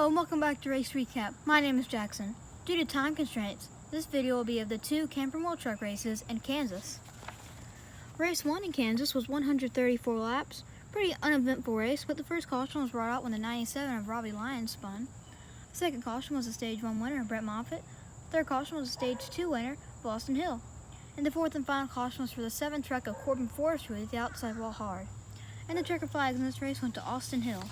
Hello and welcome back to Race Recap. My name is Jackson. Due to time constraints, this video will be of the two Camping World Truck races in Kansas. Race 1 in Kansas was 134 laps. Pretty uneventful race, but the first caution was brought out when the 97 of Robbie Lyons spun. The second caution was the Stage 1 winner, Brett Moffitt. The third caution was the Stage 2 winner, Austin Hill. And the fourth and final caution was for the 7 truck of Corbin Forrester with the outside wall hard. And the checker flags in this race went to Austin Hill.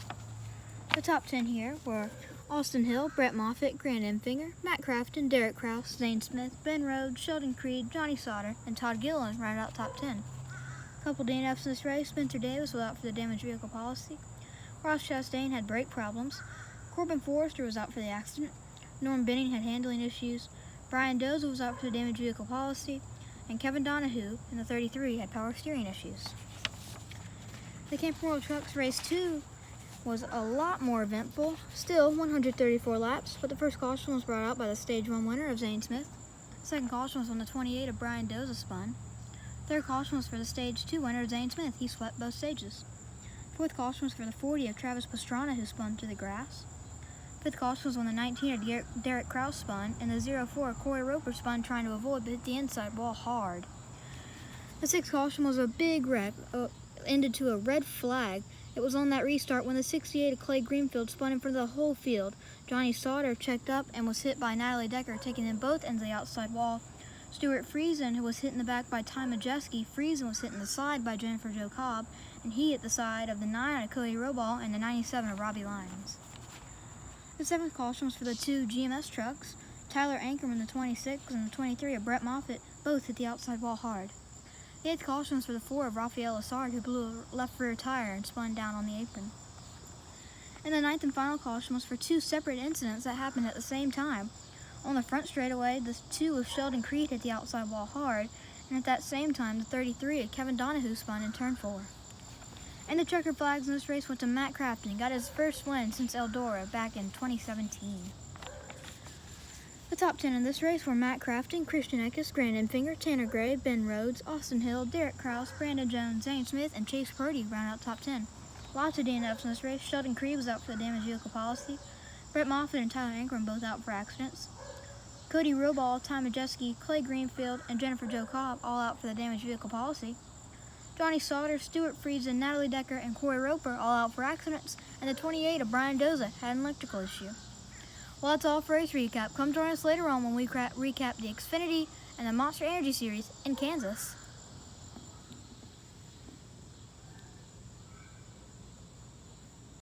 The top 10 here were Austin Hill, Brett Moffitt, Grant Enfinger, Matt Crafton, Derek Kraus, Zane Smith, Ben Rhodes, Sheldon Creed, Johnny Sauter, and Todd Gilliland rounded out top 10. A couple DNFs in this race. Spencer Davis was out for the damaged vehicle policy. Ross Chastain had brake problems. Corbin Forrester was out for the accident. Norm Benning had handling issues. Brian Doza was out for the damaged vehicle policy. And Kevin Donahue in the 33 had power steering issues. The Camping World Trucks Race 2 was a lot more eventful. Still 134 laps, but the first caution was brought out by the Stage 1 winner of Zane Smith. The second caution was on the 28 of Brian Doza spun. Third caution was for the Stage 2 winner of Zane Smith. He swept both stages. Fourth caution was for the 40 of Travis Pastrana, who spun to the grass. Fifth caution was on the 19 of Derek Kraus spun, and the 04 of Corey Roper spun trying to avoid, but hit the inside wall hard. The sixth caution was a big wreck, ended to a red flag. It was on that restart when the 68 of Clay Greenfield spun in front of the whole field. Johnny Sauter checked up and was hit by Natalie Decker, taking them both ends of the outside wall. Stuart Friesen, who was hit in the back by Ty Majeski. Friesen was hit in the side by Jennifer Jo Cobb, and he hit the side of the 9 of Cody Roball and the 97 of Robbie Lyons. The seventh caution was for the two GMS trucks. Tyler Ankerman, the 26, and the 23 of Brett Moffitt, both hit the outside wall hard. The eighth caution was for the 4 of Rafael Lessard, who blew a left rear tire and spun down on the apron. And the ninth and final caution was for two separate incidents that happened at the same time. On the front straightaway, the 2 of Sheldon Creed hit the outside wall hard, and at that same time, the 33 of Kevin Donahue spun in turn 4. And the checker flags in this race went to Matt Crafton. He got his first win since Eldora back in 2017. The top 10 in this race were Matt Crafton, Christian Eckes, Grant Enfinger, Tanner Gray, Ben Rhodes, Austin Hill, Derek Kraus, Brandon Jones, Zane Smith, and Chase Purdy round out top 10. Lots of DNFs in this race. Sheldon Creed was out for the damaged vehicle policy. Brett Moffitt and Tyler Ankrum both out for accidents. Cody Roball, Ty Majeski, Clay Greenfield, and Jennifer Jo Cobb all out for the damaged vehicle policy. Johnny Sauter, Stuart Friesen, Natalie Decker, and Corey Roper all out for accidents, and the 28 of Brian Doza had an electrical issue. Well, that's all for Race Recap. Come join us later on when we recap the Xfinity and the Monster Energy Series in Kansas.